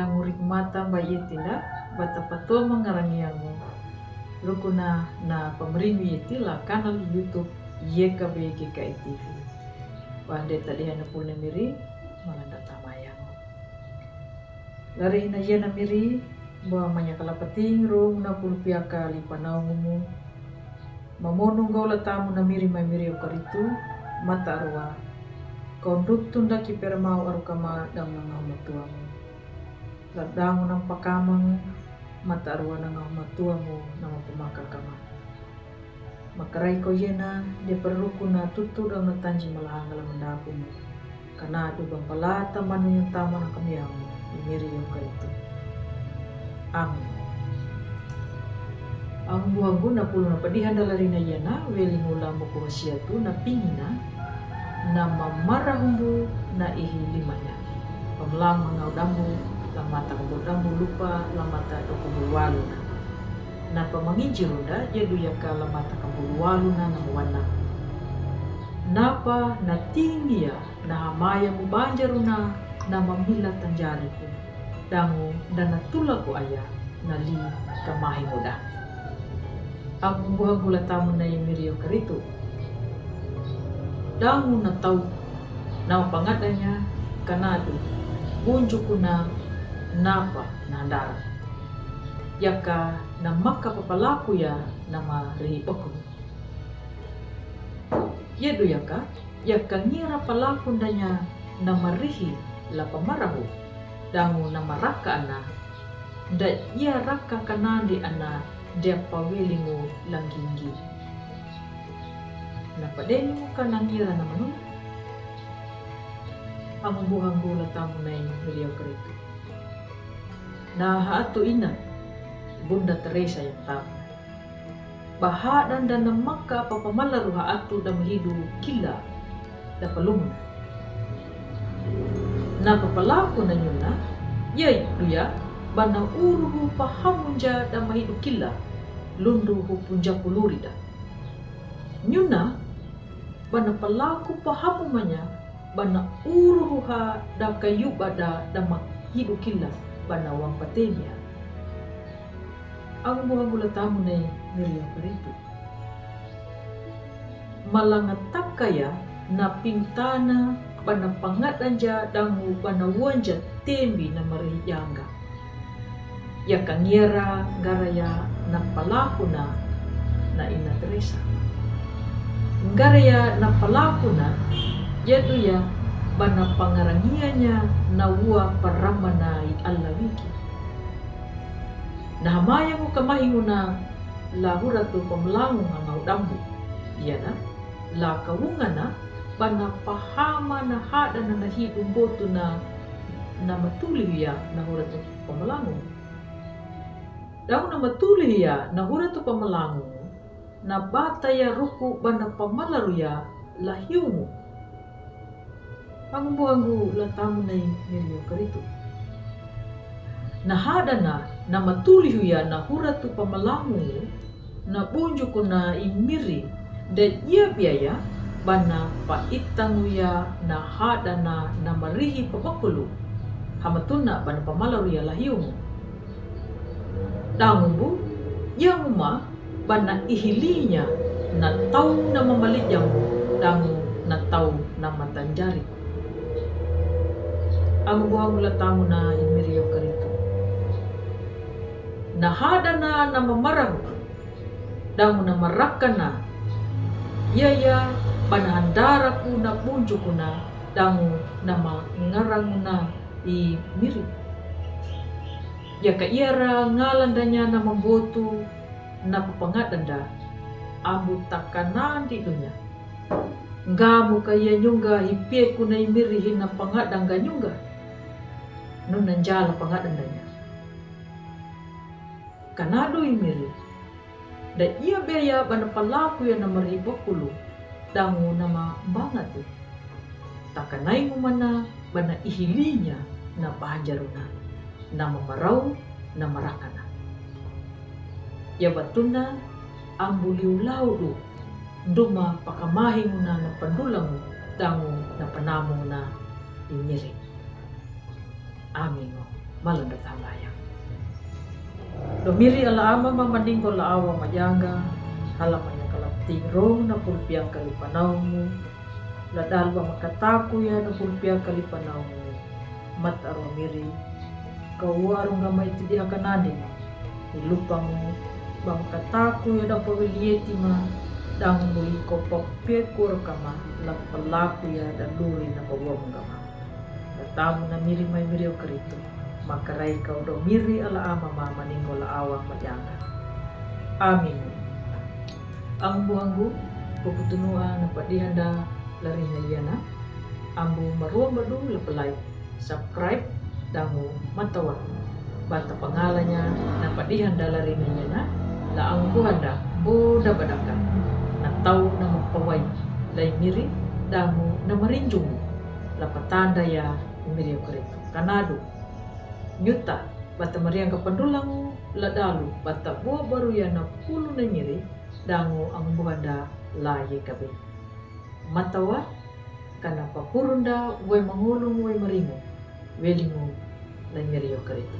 ngurik mata bayi tinda bata patua mengarangiangu rukuna na pameringi itila kanal YouTube YKB GKI TV. Wande tadi hana pulna miri malanda tamayangu. Lari hina yena miri bawa manya kalapating rung na pulpiaka lipanaungumu. Mamonong gaula tamu na miri may miri ukaritu mata arwa. Konduk tunda kipermau arukama dang nangamatuamu. Ladangu ng pakamang mata arwa nangamatuamu nama pemakakama. Makaray ko yena dia perlu na tutu dang natanji malahang alam mendapumu. Karena adu bang palata manu yung tama ng kamiyamu imiri yung karitu. Amin. Ang buhanggu na pulo na padihan dalari na yana weli mula mo kuwasiatu na pingina na mamarahumbu na ihilimanya. Pamlang mga udambu, lamata kumudambu lupa, lamata dokubulwalu na. Na pamanginjiru da, yadu yaka lamata kumulwalu na namuwana. Napa na tinggi ya, na hamaya mo banjaru na mamila tanjari ko. Dangu dan natula ko aya, na li kamahi muda. Ang buhang gulatamu na imirio karito. Dangu na tau na pangadanya kanado bunjuk ko na napa na handara yaka na makapapalaku ya na marihipoko yedo yaka ngira palaku ndanya na marihi la pamarahu dangu na maraka ana da ia raka kanandi ana dia pawilingu langgingi na padeni mo ka nangira na manun. Ang buhang gula tamu na yung beliau kereta. Na haatu ina, Bunda Teresa yang tamu. Baha dan namaka papamalaru haatu da mahidu kila da palumun. Na papalaku na nyuna, yay duya, bana uruhu pahamunja da mahidu kila, lundu hupunja pulurida. Nyuna, bana palaku pahamumanya bana uruha da kayu bada da hidu kila bana wang patemia. Ang buhang gula tamu na niriya parito. Malangatak kaya na pintana bana pangatanja dangu bana wanja tembi na marihiyanga. Ya kangiera garaya na palaku na ina Teresa. Ngaraya na palaku na yaitu ya bana pangarangianya na ua paramana Allah wiki. Nah maya mo kamahingo na lahura tu pamlangu nga udambu. Iya na la kawunga na bana pahama na hada na nahidung boto na matuli ya na hura tu pamlangu. Daw na matuli ya na hura tu pamlangu na bataya ruku bana pamalaruya lahiumu. Ang buhanggu latamu na niriyo karito. Nahada na matulihu ya na huratu pamalangu na bunjuk ko na imiri dan ia biaya bana paitangu ya na hada na marihi papakulu hamatuna bana pamalaru ya lahiumu. Dangubu ya muma bana ihilinya na tau na mamaligyamu dangu na tau na matanjari. Ang buhang latamu na imiriyo karito. Nahada na mamarahu. Dangu na maraka na. Yaya panahandara ko na punjo ko na. Dangu na mangarang na imiri. Ya kaiyara ngalandanya na mamboto na papangatanda. Amu takanan di dunya. Ngamu kaya nyungga hipie ko na imirihin na pangatang ganyungga. Nun nanjala pangatandanya. Kanado imiri. Da iya beya bana palaku ya na maribokulu. Dangu nama bangat tu. Takanay mo mana bana ihilinya na bahajaruna. Na mamarau na marakana. Ya batuna ang buliulaw do. Duma pakamahin mo na pandulang dangu na panamong na imiri. Amin mo. malanda talayang. Domiri ala ama mamanding ko laawa majanga, halaman yung kalapting rong na pulpiang kalipanaw mo, ladalwa makataku ya na pulpiang kalipanaw mo, mat arwamiri, kawarong gamay tidi hakanadin, ilupa mo, ba makataku ya na pawiliyeti ma, dang muli ko papikur kama, lapalaku ya dan luri na pawang gama. Natamu na miri may miri o karito. Makaray kau do miri ala ama mama ningo laawang majanga. Amin. Ang buhanggu puputunua na padihanda lari hayana. Ambu maruang badu lapalay. Subscribe dangu matawa. Bata pangalannya na padihanda lari hayana. Laang buhanda boda badakan. Na tau na magpaway. Lay miri dangu na marinjung. Lapatanda ya miri o karito. Kanado. Nyuta, bata mariang kapandulang ladalu, bata buah baru ya na pulu na miri, dango ang buhanda laye kabe. Matawa, kana papurunda, way mangulong way maringo, welingo, lay miri o karito.